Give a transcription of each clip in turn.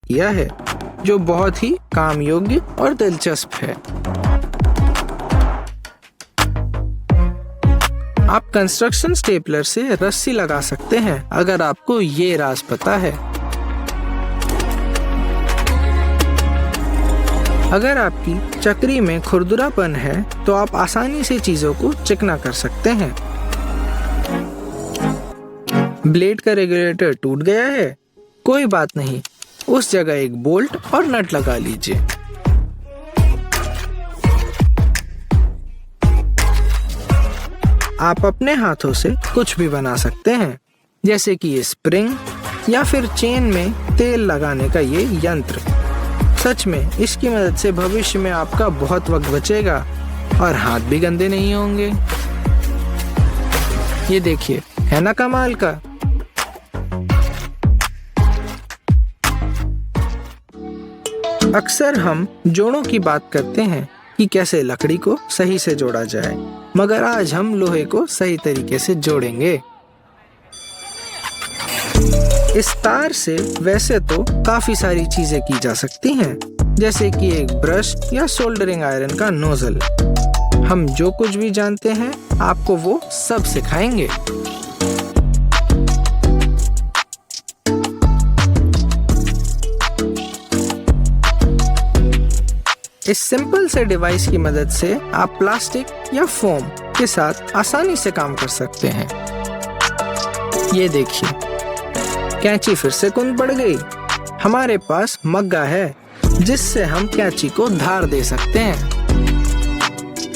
किया है, जो बहुत ही काम योग्य और दिलचस्प है। आप कंस्ट्रक्शन स्टेपलर से रस्सी लगा सकते हैं अगर आपको ये राज पता है। अगर आपकी चक्री में खुरदुरापन है तो आप आसानी से चीजों को चिकना कर सकते हैं। ब्लेड का रेगुलेटर टूट गया है? कोई बात नहीं, उस जगह एक बोल्ट और नट लगा लीजिए। आप अपने हाथों से कुछ भी बना सकते हैं, जैसे कि ये स्प्रिंग या फिर चेन में तेल लगाने का ये यंत्र। सच में इसकी मदद से भविष्य में आपका बहुत वक्त बचेगा और हाथ भी गंदे नहीं होंगे। ये देखिए, है ना कमाल का। अक्सर हम जोड़ों की बात करते हैं कि कैसे लकड़ी को सही से जोड़ा जाए, मगर आज हम लोहे को सही तरीके से जोड़ेंगे। इस तार से वैसे तो काफी सारी चीजें की जा सकती हैं, जैसे कि एक ब्रश या सोल्डरिंग आयरन का नोजल। हम जो कुछ भी जानते हैं आपको वो सब सिखाएंगे। इस सिंपल से डिवाइस की मदद से आप प्लास्टिक या फोम के साथ आसानी से काम कर सकते हैं। ये देखिए, कैंची फिर से कुंद पड़ गई। हमारे पास मग्गा है जिससे हम कैंची को धार दे सकते हैं।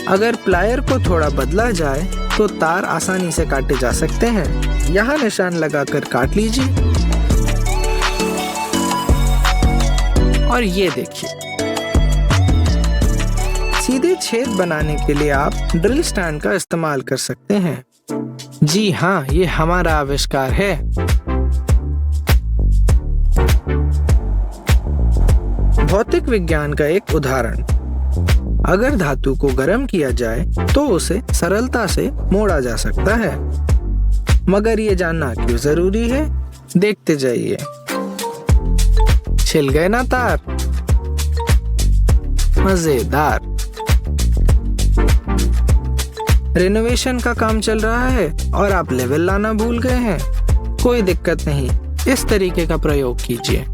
अगर प्लायर को थोड़ा बदला जाए तो तार आसानी से काटे जा सकते हैं। यहाँ निशान लगाकर काट लीजिए। और ये देखिए, सीधे छेद बनाने के लिए आप ड्रिल स्टैंड का इस्तेमाल कर सकते हैं। जी हाँ, ये हमारा आविष्कार है। भौतिक विज्ञान का एक उदाहरण। अगर धातु को गर्म किया जाए तो उसे सरलता से मोड़ा जा सकता है, मगर ये जानना क्यों जरूरी है? देखते जाइए। छिल गए ना तार? मजेदार। रिनोवेशन का काम चल रहा है और आप लेवल लाना भूल गए हैं? कोई दिक्कत नहीं, इस तरीके का प्रयोग कीजिए।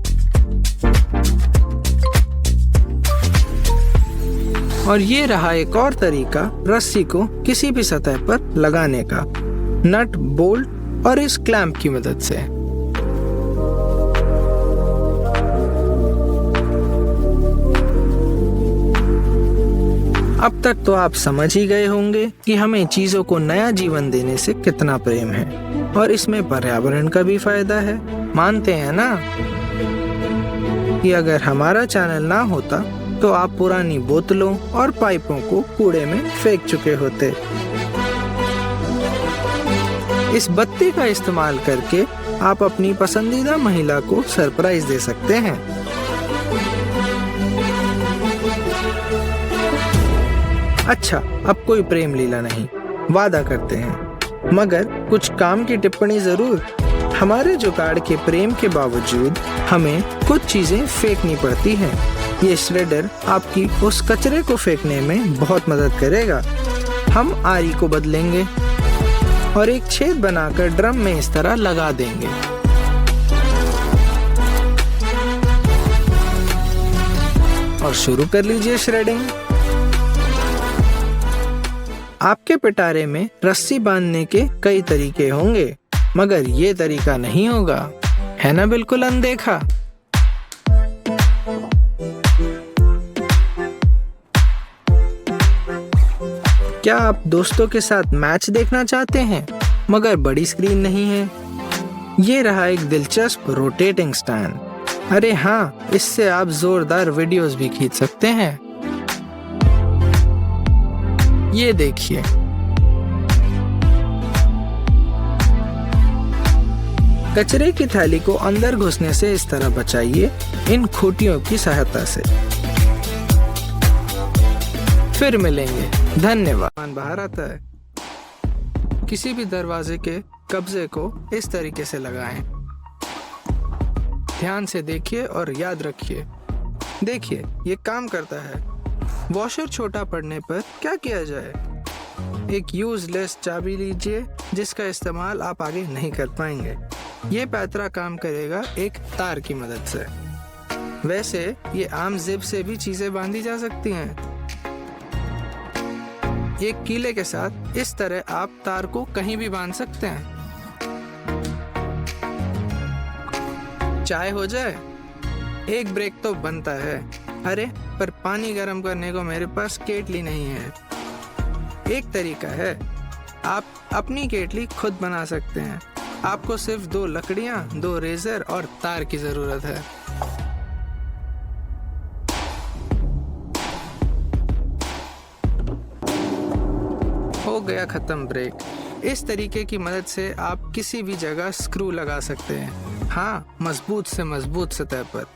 और ये रहा एक और तरीका रस्सी को किसी भी सतह पर लगाने का, नट, बोल्ट और इस क्लैंप की मदद से। अब तक तो आप समझ ही गए होंगे कि हमें चीजों को नया जीवन देने से कितना प्रेम है, और इसमें पर्यावरण का भी फायदा है। मानते हैं ना कि अगर हमारा चैनल ना होता तो आप पुरानी बोतलों और पाइपों को कूड़े में फेंक चुके होते। इस बत्ती का इस्तेमाल करके आप अपनी पसंदीदा महिला को सरप्राइज दे सकते हैं। अच्छा, अब कोई प्रेम लीला नहीं, वादा करते हैं, मगर कुछ काम की टिप्पणी जरूर। हमारे जुगाड़ के प्रेम के बावजूद हमें कुछ चीजें फेंकनी पड़ती हैं। ये श्रेडर आपकी उस कचरे को फेंकने में बहुत मदद करेगा। हम आरी को बदलेंगे और एक छेद बनाकर ड्रम में इस तरह लगा देंगे। और शुरू कर लीजिए श्रेडिंग। आपके पिटारे में रस्सी बांधने के कई तरीके होंगे, मगर ये तरीका नहीं होगा, है ना? बिल्कुल अनदेखा। क्या आप दोस्तों के साथ मैच देखना चाहते हैं मगर बड़ी स्क्रीन नहीं है? ये रहा एक दिलचस्प रोटेटिंग स्टैंड। अरे हाँ, इससे आप जोरदार वीडियोस भी खींच सकते हैं। ये देखिए, कचरे की थैली को अंदर घुसने से इस तरह बचाइए इन खूंटियों की सहायता से। फिर मिलेंगे, धन्यवाद। बाहर आता है। किसी भी दरवाजे के कब्जे को इस तरीके से लगाएं। ध्यान से देखिए और याद रखिए। देखिए, ये काम करता है। वॉशर छोटा पड़ने पर क्या किया जाए? एक यूजलेस चाबी लीजिए जिसका इस्तेमाल आप आगे नहीं कर पाएंगे। ये पैतरा काम करेगा एक तार की मदद से। वैसे ये आम जिप से भी चीजें बांधी जा सकती हैं। एक कीले के साथ इस तरह आप तार को कहीं भी बांध सकते हैं। चाय हो जाए? एक ब्रेक तो बनता है। अरे, पर पानी गर्म करने को मेरे पास केटली नहीं है। एक तरीका है, आप अपनी केटली खुद बना सकते हैं। आपको सिर्फ 2 लकड़ियां, 2 रेजर और तार की जरूरत है। हो गया खत्म ब्रेक। इस तरीके की मदद से आप किसी भी जगह स्क्रू लगा सकते हैं। हाँ, मजबूत से मजबूत सतह पर।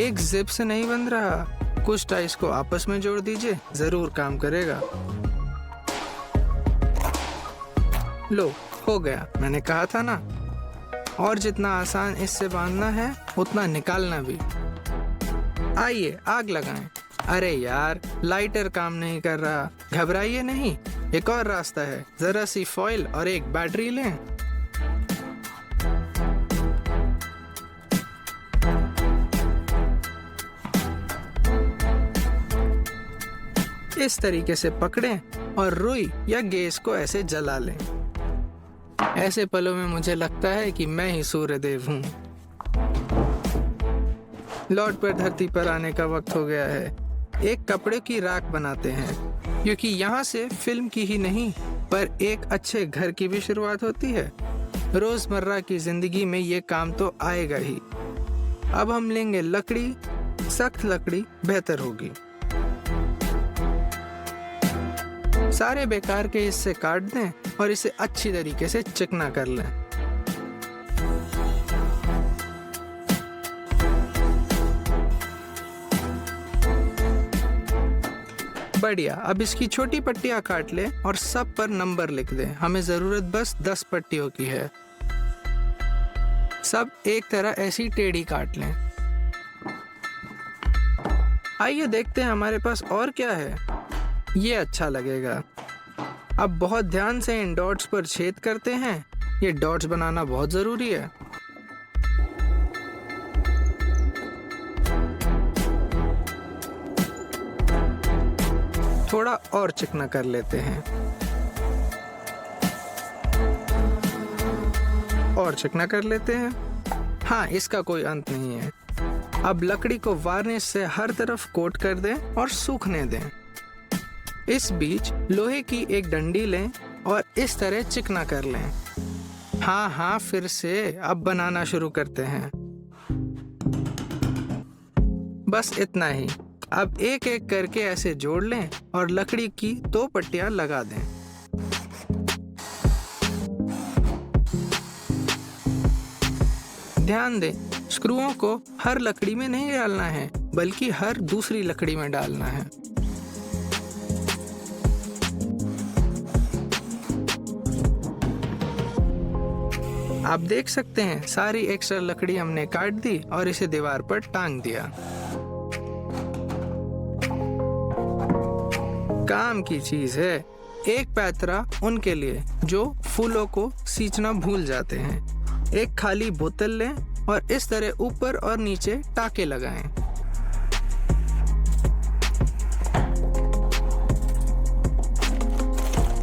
एक जिप से नहीं बंध रहा। कुछ टाइस को आपस में जोड़ दीजिए, जरूर काम करेगा। लो, हो गया। मैंने कहा था ना। और जितना आसान इससे बांधना है उतना निकालना भी। आइए आग लगाएं। अरे यार, लाइटर काम नहीं कर रहा। घबराइए नहीं, एक और रास्ता है। जरा सी फॉइल और एक बैटरी लें। इस तरीके से पकड़ें और रुई या गैस को ऐसे जला लें। ऐसे पलों में मुझे लगता है कि मैं ही सूर्यदेव हूँ। लौट पर धरती पर आने का वक्त हो गया है। एक कपड़े की राख बनाते हैं, क्योंकि यहाँ से फिल्म की ही नहीं पर एक अच्छे घर की भी शुरुआत होती है। रोजमर्रा की जिंदगी में ये काम तो आएगा ही। अब हम लेंगे लकड़ी। सख्त लकड़ी बेहतर होगी। सारे बेकार के हिस्से काट दें और इसे अच्छी तरीके से चिकना कर लें। बढ़िया। अब इसकी छोटी पट्टियां काट लें और सब पर नंबर लिख दें। हमें जरूरत बस 10 पट्टियों की है। सब एक तरह ऐसी टेढ़ी काट लें। आइए देखते हैं हमारे पास और क्या है। ये अच्छा लगेगा। अब बहुत ध्यान से इन डॉट्स पर छेद करते हैं। ये डॉट्स बनाना बहुत जरूरी है। थोड़ा और चिकना कर लेते हैं। और चिकना कर लेते हैं। हाँ, इसका कोई अंत नहीं है। अब लकड़ी को वार्निश से हर तरफ कोट कर दें और सूखने दें। इस बीच लोहे की एक डंडी लें और इस तरह चिकना कर लें। हाँ, फिर से अब बनाना शुरू करते हैं। बस इतना ही। अब एक एक करके ऐसे जोड़ लें और लकड़ी की 2 पट्टियां लगा दें। ध्यान दें, स्क्रूओं को हर लकड़ी में नहीं डालना है, बल्कि हर दूसरी लकड़ी में डालना है। आप देख सकते हैं, सारी एक्स्ट्रा लकड़ी हमने काट दी और इसे दीवार पर टांग दिया। काम की चीज है। एक पैतरा उनके लिए जो फूलों को सींचना भूल जाते हैं। एक खाली बोतल लें और इस तरह ऊपर और नीचे टाके लगाएं।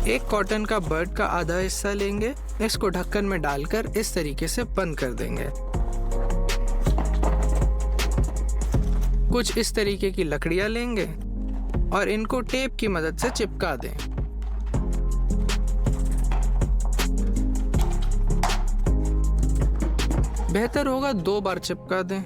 एक कॉटन का बर्ड का आधा हिस्सा लेंगे। इसको ढक्कन में डालकर इस तरीके से बंद कर देंगे। कुछ इस तरीके की लकड़ियां लेंगे और इनको टेप की मदद से चिपका दें। बेहतर होगा 2 बार चिपका दें।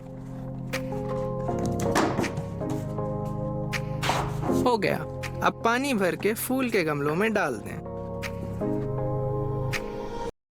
हो गया। अब पानी भर के फूल के गमलों में डाल दें।